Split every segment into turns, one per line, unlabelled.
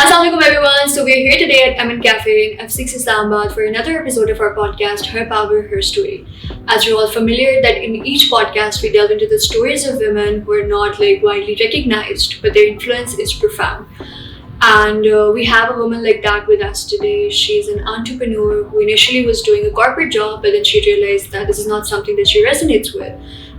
Assalamualaikum everyone. So we're here today at MN Cafe in F6 Islamabad for another episode of our podcast, Her Power, Her Story. As you're all familiar, that in each podcast we delve into the stories of women who are not widely recognized, but their influence is profound. And we have a woman like that with us today. She's an entrepreneur who initially was doing a corporate job, but then she realized that this is not something that she resonates with,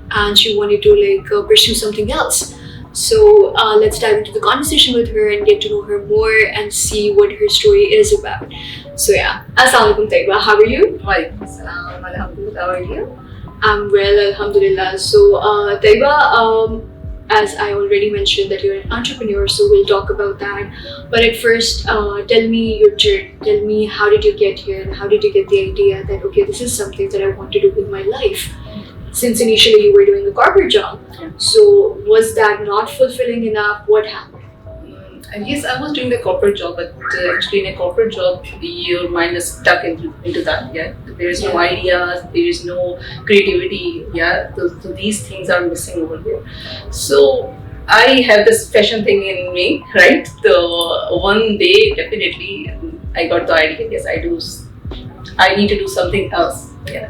and she wanted to pursue something else. So let's dive into the conversation with her and get to know her more and see what her story is about. So yeah, Assalamualaikum Taiba, how are you?
Walaikum Assalam, Alhamdulillah, how are you?
I'm well, Alhamdulillah. So Taiba, as I already mentioned that you're an entrepreneur, so we'll talk about that. But at first, tell me your journey. Tell me, how did you get here and how did you get the idea that, okay, this is something that I want to do with my life? Since initially you were doing a corporate job, so was that not fulfilling enough? What happened?
Yes, I was doing the corporate job, but actually in a corporate job, your mind is stuck into that. Yeah, there is no ideas, there is no creativity. Yeah, so these things are missing over there. So I have this fashion thing in me, right? So one day, definitely, I got the idea. Yes, I need to do something else. Yeah.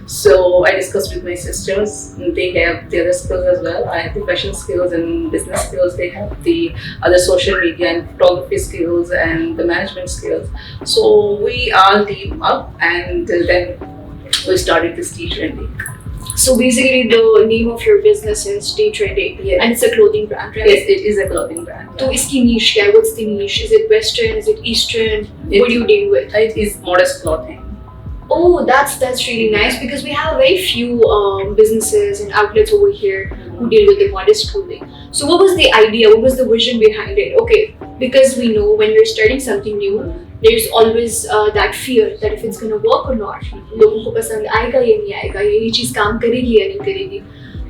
So I discussed with my sisters. They have the other skills as well. I have the fashion skills and business skills. They have the other social media and photography skills and the management skills. So we all team up, and then we started this tea trendy.
So basically, the name of your business is Tea Trendy,
Yes.
and it's a clothing brand, right?
Yes, it is a clothing brand.
So, iski niche kya hai? What's the niche? Is it Western? Is it Eastern? What do you deal with?
It is modest clothing.
Oh, that's really nice, because we have very few businesses and outlets over here who deal with the modest clothing. So what was the idea? What was the vision behind it? Okay, because we know when we're starting something new, there's always that fear that if it's gonna work or not. लोगों को पसंद आएगा या नहीं आएगा, ये चीज़ काम करेगी या नहीं करेगी.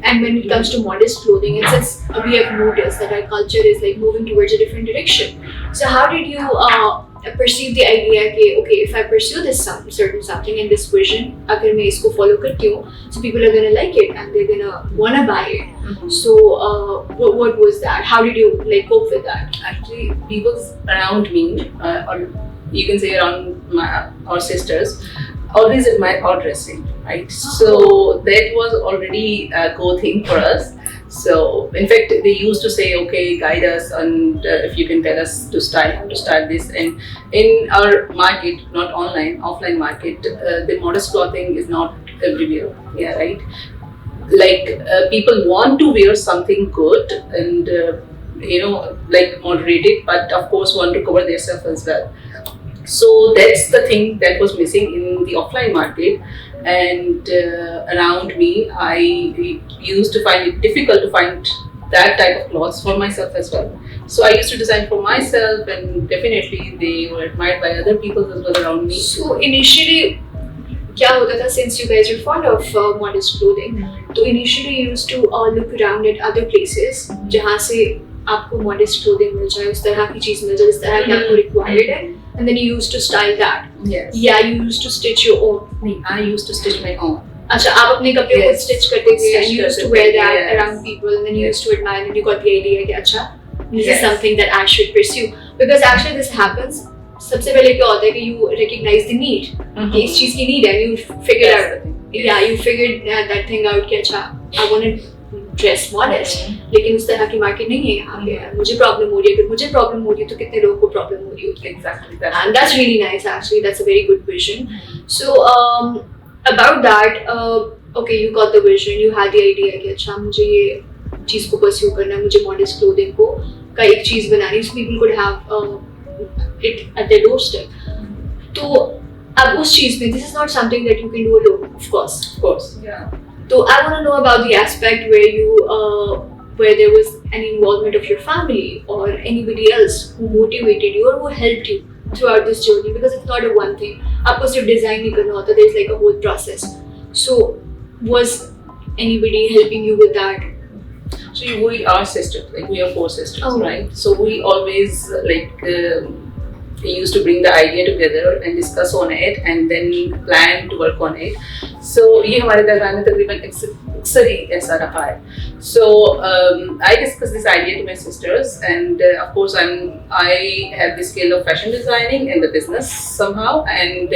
And when it comes to modest clothing, and since we have noticed that our culture is moving towards a different direction. So how did you perceive the idea that, okay, if I pursue this certain something and this vision, अगर मैं इसको follow करती हूँ, so people are gonna like it and they're gonna wanna buy it.
Mm-hmm.
So what was that? How did you cope with that?
Actually, people around me, or you can say around our sisters, always admire our dressing, right? So that was already a go thing for us. So in fact, they used to say, okay, guide us, and if you can tell us how to style this. And in our market, not online, offline market, the modest clothing is not everywhere. Yeah, right. People want to wear something good and moderated, but of course want to cover themselves as well. So that's the thing that was missing in the offline market, and around me, I used to find it difficult to find that type of clothes for myself as well. So I used to design for myself, and definitely they were admired by other people as well around me.
So initially, क्या होता था, since you guys are fond of modest clothing, तो initially you used to look around at other places जहाँ से आपको modest clothing मिल जाए, उस तरह की चीज़ मिल जाए, इस तरह की आपको required है, and then you used to style that.
Yes.
Yeah, you used to stitch your own.
नहीं, I used to stitch my own.
अच्छा, आप अपने कपड़े खुद
Yes.
stitch करते थे, and
Stitch
you used to
करते
wear
थे,
that
yes.
around people, and then you used to admire, and you got the idea कि अच्छा, this is
Yes.
something that I should pursue. Because actually this happens. सबसे पहले क्या होता है कि you recognize the need, कि इस चीज़ की need है, and you figured
That's
out.
the thing.
Yeah, you figured that thing out कि अच्छा, I want to dress modest, लेकिन उस तरह की मार्केट नहीं है यहाँ पे. मुझे प्रॉब्लम हो रही है, अगर मुझे प्रॉब्लम हो रही है तो कितने लोगों को प्रॉब्लम हो रही होगी.
Exactly.
And that's really nice, actually. That's a very good vision. So about that, okay, you got the vision, you had the idea कि अच्छा मुझे ये चीज़ को pursue करना है, मुझे modest clothing को का एक चीज़ बनानी है, so people could have it at their doorstep. तो अब उस चीज़ में, this is not something that you can do alone, of course.
Of course. Yeah.
So I want to know about the aspect where there was an involvement of your family or anybody else who motivated you or who helped you throughout this journey, because it's not a one thing. आपको सिर्फ design नहीं करना होता, there's a whole process. So was anybody helping you with that?
So we are sisters, we are 4 sisters,
Oh.
right? So we always we used to bring the idea together and discuss on it and then plan to work on it. So ये हमारे दरमियान में तकरीबन अक्सर ही ऐसा रहा है. So I discussed this idea to my sisters, and of course I have the skill of fashion designing in the business somehow, and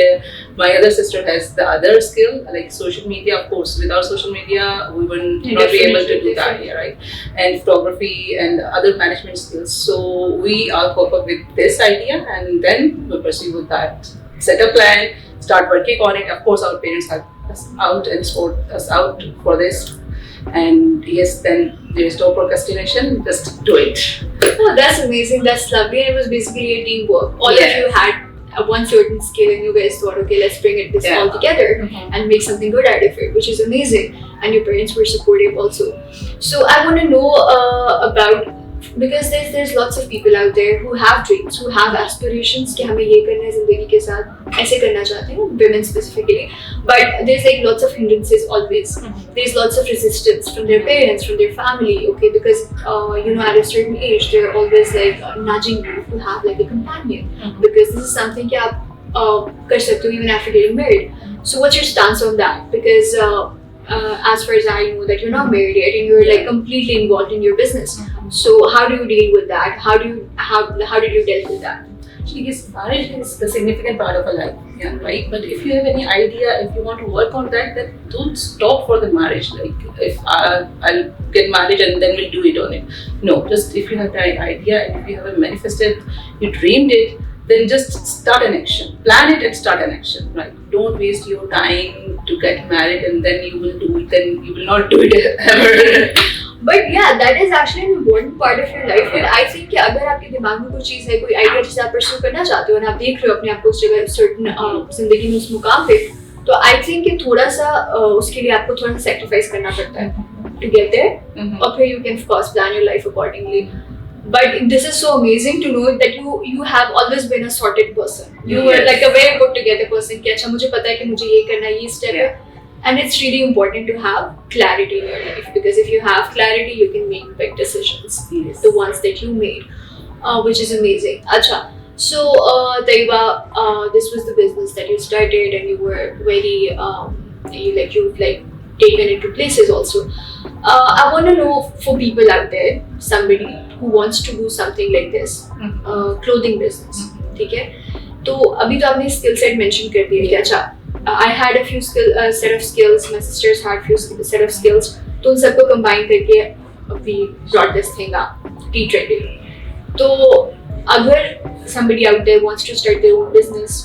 my other sister has the other skill like social media. Of course, without social media, we would not be able to do that, yeah, right? And photography and other management skills. So we all cope up with this idea, and then we pursue with that. Set a plan, start working on it. Of course, our parents help us out and support us out for this. And yes, then there is no procrastination. Just do it.
Oh, that's amazing. That's lovely. And it was basically a teamwork. All
Yes.
of you had one certain skill, and you guys thought, okay, let's bring this
Yeah.
all together
Mhm.
and make something good out of it, which is amazing. And your parents were supportive also. So I want to know about, because there's lots of people out there who have dreams, who have aspirations कि हमें ये करना है ज़िंदगी के साथ, ऐसे करना चाहते हैं, women specifically. But there's like lots of hindrances always. There's lots of resistance from their parents, from their family, okay, because at a certain age they're always like nudging you to have like a companion, because this is something कि आप कर सकते हो even after getting married. So what's your stance on that? Because as far as I know that you're not married yet and you're like completely involved in your business. So how do you deal with that? How did you deal with that?
Yes, marriage is the significant part of our life, yeah, right? But if you have any idea, if you want to work on that, then don't stop for the marriage. Like, if I'll get married and then we'll do it on it. No, just if you have the idea and if you have manifested, you dreamed it, then just start an action. Plan it and start an action, right? Don't waste your time to get married and then you will do it, then you will not do it ever.
But yeah, that is actually an important part of your life. And I think कि अगर आपके दिमाग में कोई चीज़ है, कोई idea जिसे आप परस्यू करना चाहते हो, और आप देख रहे हो अपने आप को उस जगह सर्टन जिंदगी में उस मुकाम पे, तो आई थिंक कि थोड़ा सा उसके लिए आपको थोड़ा सा सेक्रीफाइस करना पड़ता है to get there. और फिर you can of course plan your life accordingly. But this is so amazing to know that you have always been a sorted person. You were like a very put together person कि अच्छा मुझे पता है कि मुझे ये करना है, ये स्टेप है. And it's really important to have clarity in your life, because if you have clarity, you can make big decisions.
Yes.
The ones that you made, which is amazing. Acha. So, Taiba, this was the business that you started, and you were very, you've taken it to places also. I want to know, for people out there, somebody who wants to do something like this, clothing business, ठीक है? तो अभी तो आपने skill set mention कर दिया कि अच्छा, I had a few set of skills. My sisters had few set of skills. तो उन सबको combine करके we brought this thing up, tea trading. तो अगर somebody out there wants to start their own business,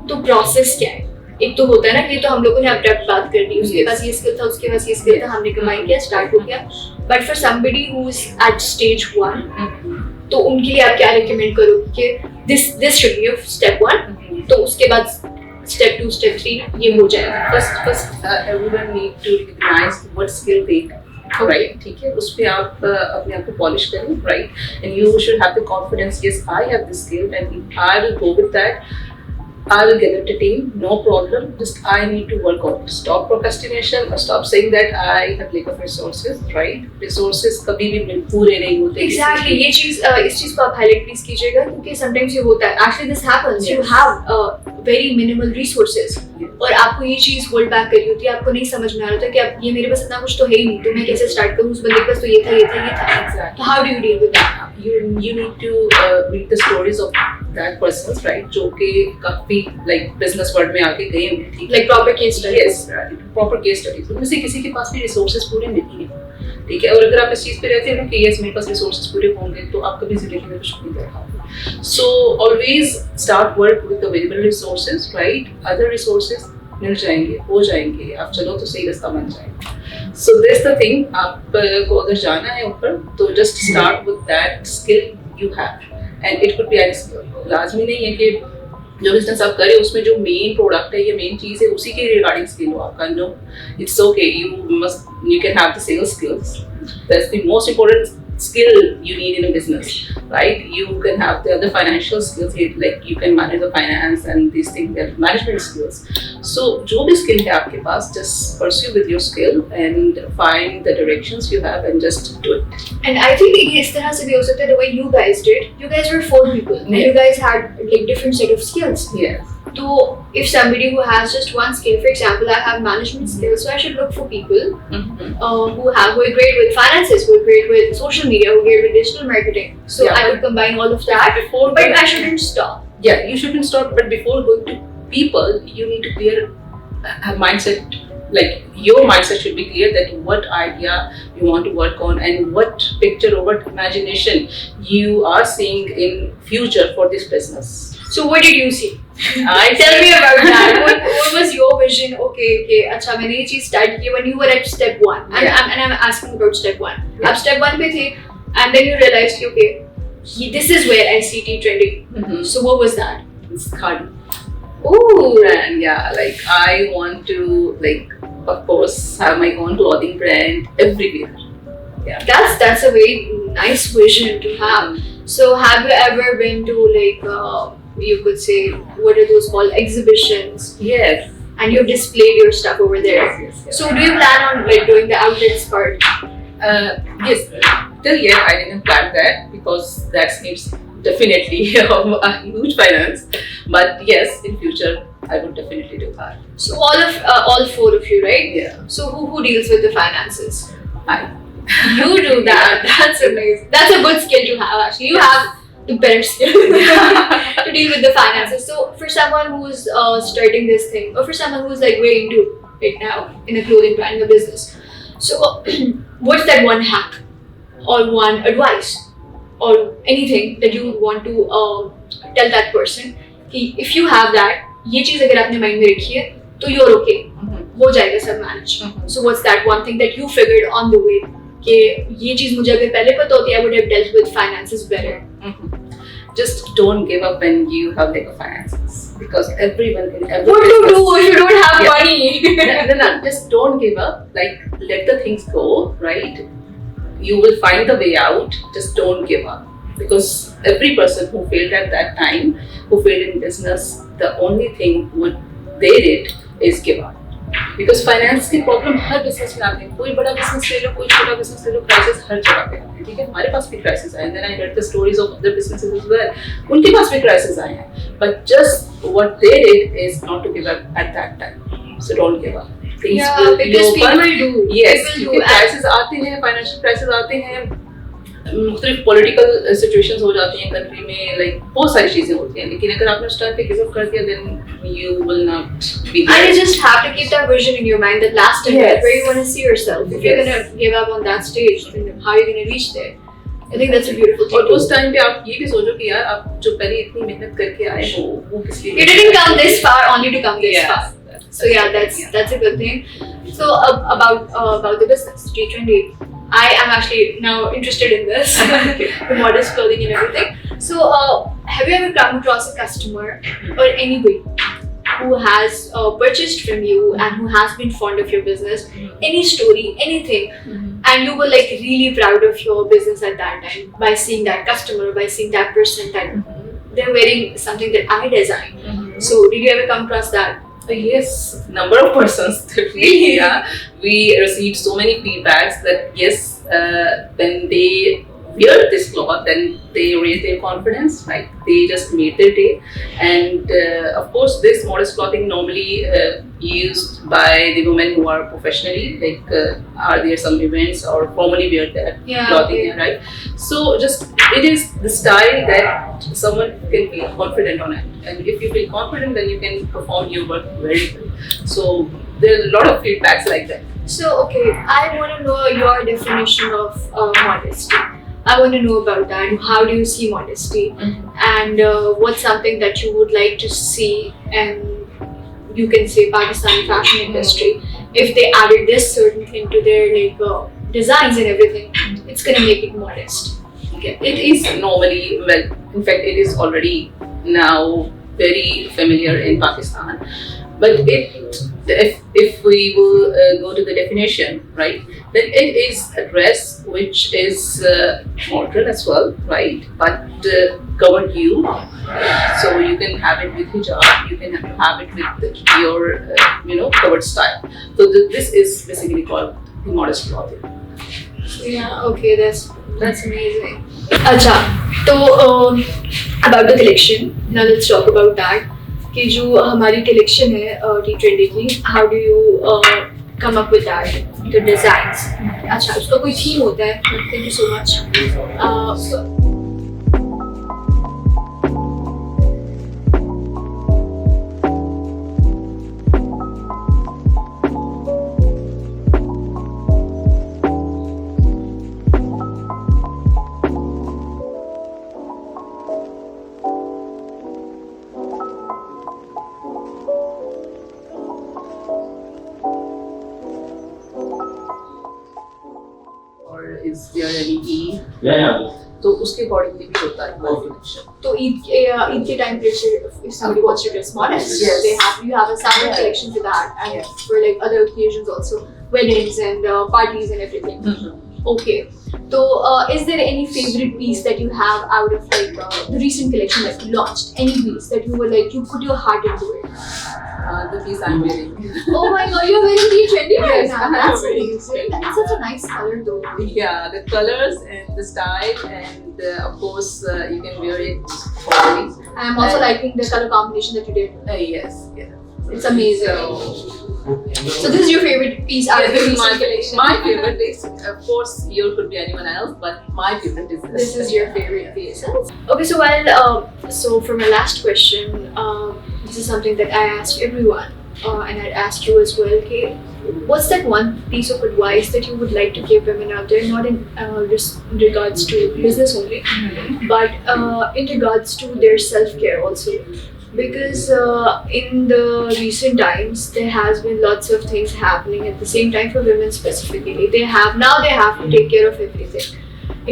तो process क्या है? एक तो होता है ना कि तो हम लोगों ने abstract बात कर दी, उसके पास ये skill था, उसके पास ये skill था, हमने combine किया, start हो गया. But for somebody who's at stage 1, तो उनके लिए आप क्या recommend करोगे कि this should be step 1, तो उसके बाद step 2, step 3 ये हो जाएगा.
First, everyone need to recognize what skill they have, right? ठीक है, उस पे आप अपने आप को polish करें, right? And you should have the confidence. Yes, I have this skill, and I will go with that. I will get a team, no problem. Just I need to work on it. Stop procrastination or stop saying that I have lack of resources, right? Resources कभी भी पूरे नहीं होते.
Exactly. ये चीज़ इस चीज़ को आप highlight please कीजिएगा, क्योंकि sometimes ये होता है. Actually, this happens. You have very minimal resources. और आपको ये चीज़ hold back करी होती है, आपको नहीं समझ में आ रहा था कि अब ये मेरे पास इतना कुछ तो है ही नहीं, तो मैं कैसे start करूँ? उस बंदे के पास तो ये था.
Exactly.
So how do you deal with that?
You need to read the stories of that persons, right? जो कि काफी like business world में आके गए हैं, ठीक है?
Like proper case studies.
Yes, right. Proper case studies. उनमें से किसी के पास भी resources पूरे नहीं है, ठीक है? और अगर आप इस चीज़ पे रहते हो ना कि yes मेरे पास resources पूरे होंगे, तो आप कभी जिंदगी में कुछ नहीं कर पाओगे. So always start work with available resources, right? Other resources मिल जाएंगे, हो जाएंगे, आप चलो तो सही रास्ता बन जाएगा. So that's the thing. आपको अगर जाना है ऊपर, तो just start with that skill you have, and it could be any skill. लाजमी नहीं है कि जो बिजनेस आप करें उसमें जो मेन प्रोडक्ट है या मेन चीज है उसी के रिगार्डिंग स्किल हो आपका. No, it's okay. you can have the sales skills. That's the most important skill you need in a business, right? You can have the other financial skills, like you can manage the finance and these things, they're management skills. So जो भी skill है आपके पास, just pursue with your skill and find the directions you have and just do it.
And I think ये इस तरह से भी हो सकता है the way you guys did. You guys were 4 people. And you guys had like different set of skills.
Yes.
So if somebody who has just one skill, for example, I have management skills, so I should look for people who are great with finances, who are great with social media, who are great with digital marketing. So
Yeah.
I would combine all of that, but I shouldn't stop.
Yeah, you shouldn't stop. But before going to people, you need to clear a mindset. Like your mindset should be clear that what idea you want to work on and what picture or what imagination you are seeing in future for this business.
So what did you see?
I
Tell me about that. What was your vision? Okay, अच्छा मैंने ये चीज start की when you were at step 1, and I'm asking about step 1. आप step 1 पे थे, and then you realized okay, this is where I see tea trending. So what was that?
It's Khadi.
Ooh,
Brand, yeah. Like I want to, like, of course, have my own clothing brand everywhere. Yeah.
that's a very nice vision to have. So have you ever been to like you could say, what are those called, exhibitions,
Yes.
and you've displayed your stuff over there?
Yes.
So do you plan on like doing the outlets part?
Yes. Till yet, I didn't plan that because that needs definitely a huge finance. But yes, in future, I would definitely do that.
So all 4 of you, right?
Yeah.
So who deals with the finances?
I.
You do that. That's amazing. That's a good skill to have. Actually, you have the better skill to deal with the finances. So for someone who's starting this thing, or for someone who's like way into it now in a clothing brand, a business, so what's that one hack or one advice or anything that you would want to tell that person कि if you have that, ये चीज अगर आपने mind में रखी है तो you're okay, हो जाएगा सब manage. So what's that one thing that you figured on the way कि ये चीज मुझे अगर पहले पता होती, I would have dealt with finances better.
Just don't give up when you have like finances, because everyone in every
What to
business-
do if you don't have
Yeah.
money?
no, just don't give up. Like, let the things go, right? You will find the way out. Just don't give up, because every person who failed at that time, who failed in business, the only thing what they did is give up. Because finance की problem हर business में आती है. कोई बड़ा business ले लो, कोई छोटा business ले लो, क्राइसिस हर जगह पे आते हैं. ठीक है, हमारे पास भी क्राइसिस आए. Then I heard the stories of other businesses as well. उनके पास भी क्राइसिस आए हैं. But just what they did is not to give up at that time. So don't give up. Things
Yeah,
will be
because
open.
people do.
Yes,
People
क्योंकि
do.
Crisis आते हैं, financial crisis आते हैं, मुख्तलिफ political situations हो जाती हैं country में, लाइक बहुत सारी चीजें होती हैं. लेकिन अगर आपने उस टाइम पे गिव अप कर दिया, then you will not be
And you just have to keep that vision in your mind, that last step,
Yes.
where you want to see yourself. If you're
Yes.
gonna give up on that stage, then how are you gonna reach there? I think that's a beautiful thing.
और उस time पे आप ये भी सोचो कि यार आप जो पहले इतनी मेहनत करके आए हो वो किस लिए
You didn't come this far only to come this
Yes.
far. So yeah, that's a good thing. So about the business, G20, I am actually now interested in this, the modest clothing and everything. So have you ever come across a customer or anybody who has purchased from you and who has been fond of your business? Any story, anything, and you were like really proud of your business at that time by seeing that customer, by seeing that person that they're wearing something that I designed. So did you ever come across that?
Yes, number of persons definitely. Yeah, we received so many feedbacks that yes, when they wear this cloth, then they raise their confidence. Like they just made their day. And of course, this modest clothing normally used by the women who are professionally. Like, are there some events or formally wear that
Yeah,
clothing?
okay.
Right? So just it is the style that someone can feel confident on it. And if you feel confident, then you can perform your work very well. So there are a lot of feedbacks like that.
So okay, I want to know your definition of modesty. I want to know about that. How do you see modesty? And what's something that you would like to see, and you can say Pakistani fashion industry, if they added this certain thing to their like designs and everything, it's gonna make it modest.
Okay. It is normally, well, in fact, it is already now very familiar in Pakistan. But if we will go to the definition, right, then it is a dress which is modern as well, right, but covered you. So you can have it with hijab, you can have it with your covered style. So this is basically called the modest clothing.
Yeah, okay, that's amazing. Acha, so about the collection, now let's talk about that. कि जो हमारी collection है T20 की, how do you come up with that, the designs? अच्छा, उसका कोई theme होता है? Thank you so much.
Is there any Eid?
Yeah.
तो उसके अकॉर्डिंगली भी होता है हमारा कलेक्शन.
तो ईद के टाइम पे if somebody wants to dress modest,
Yes.
you have a separate
Yeah.
collection for that, and
Yes.
for like other occasions also, weddings and parties and everything. Okay. So, is there any favorite piece that you have out of like the recent collection that you launched? Any piece that you were like you put your heart into it?
The piece I'm wearing.
Oh my God, you're wearing T20 right
Yes,
now.
I'm
That's
wearing
amazing. That's such a nice color though.
Yeah, the colors and the style, and of course you can wear it formally.
I'm also
And-
liking the color combination that you did.
Yes, yes.
It's amazing. So this is your favorite piece out
Yeah,
of the
this is
recent
my
collection.
my favorite is, of course, your could be anyone else, but my favorite is this.
This is your favorite piece. Okay, so so for my last question, this is something that I ask everyone, and I'd ask you as well. Okay, what's that one piece of advice that you would like to give women out there, not in regards to business only, but in regards to their self-care also? Because in the recent times there has been lots of things happening at the same time for women specifically. They have to take care of everything.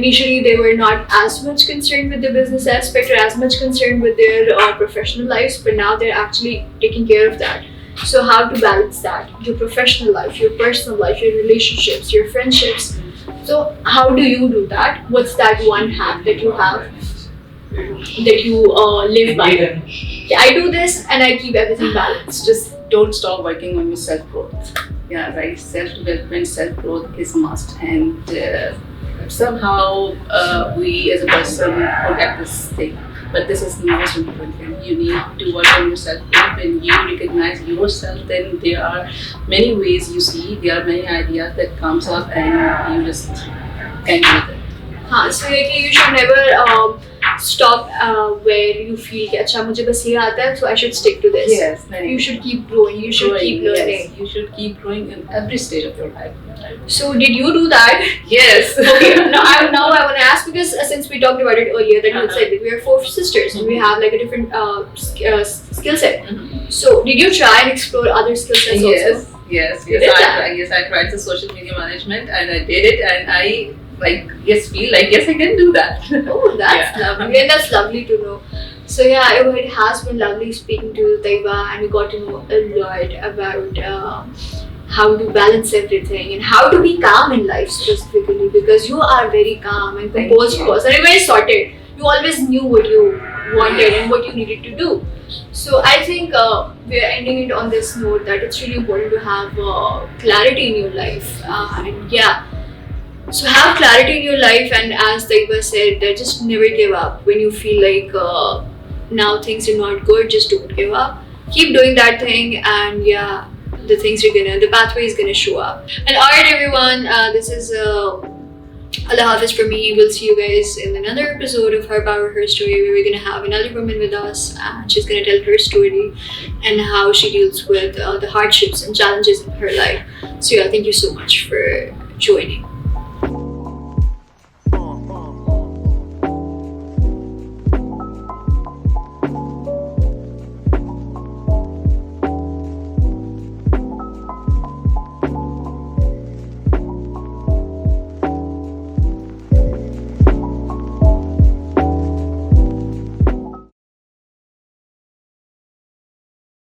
Initially they were not as much concerned with the business aspect or as much concerned with their professional lives, but now they're actually taking care of that. So how to balance that, your professional life, your personal life, your relationships, your friendships? So how do you do that? What's that one hack that you have that you live by? I do this and I keep everything balanced.
Just don't stop working on your self growth. Yeah, right. Self development, self growth is must, and somehow we as a person forget this thing. But this is the most important thing. You need to work on yourself. When you recognize yourself, then there are many ways you see. There are many ideas that comes up, and you just can do it.
So like you should never stop where you feel कि अच्छा मुझे बस ये आता है, so I should stick to this.
Yes,
You should keep growing. You should keep learning.
Yes, you should keep growing in every stage of your life.
So did you do that?
Yes.
Okay. Now I want to ask, because since we talked about it earlier, that you said that we are 4 sisters and we have like a different skill set. So did you try and explore other skill sets also?
Yes.
You did that?
I tried the social media management, and I did it, and I feel like yes, I can do that.
Oh, that's lovely, and that's lovely to know. So yeah, it has been lovely speaking to Taiba, and we got to know a lot about how to balance everything and how to be calm in life specifically, because you are very calm and
Thank
composed
you.
person and very sorted. You always knew what you wanted and what you needed to do. So I think we are ending it on this note that it's really important to have clarity in your life, and yeah. So have clarity in your life, and as Taiba said, that just never give up. When you feel like now things are not good, just don't give up. Keep doing that thing, and yeah, the pathway is gonna show up. And alright everyone, this is Allah Hafiz for me. We'll see you guys in another episode of Her Power, Her Story, where we're gonna have another woman with us, and she's gonna tell her story and how she deals with the hardships and challenges in her life. So yeah, thank you so much for joining.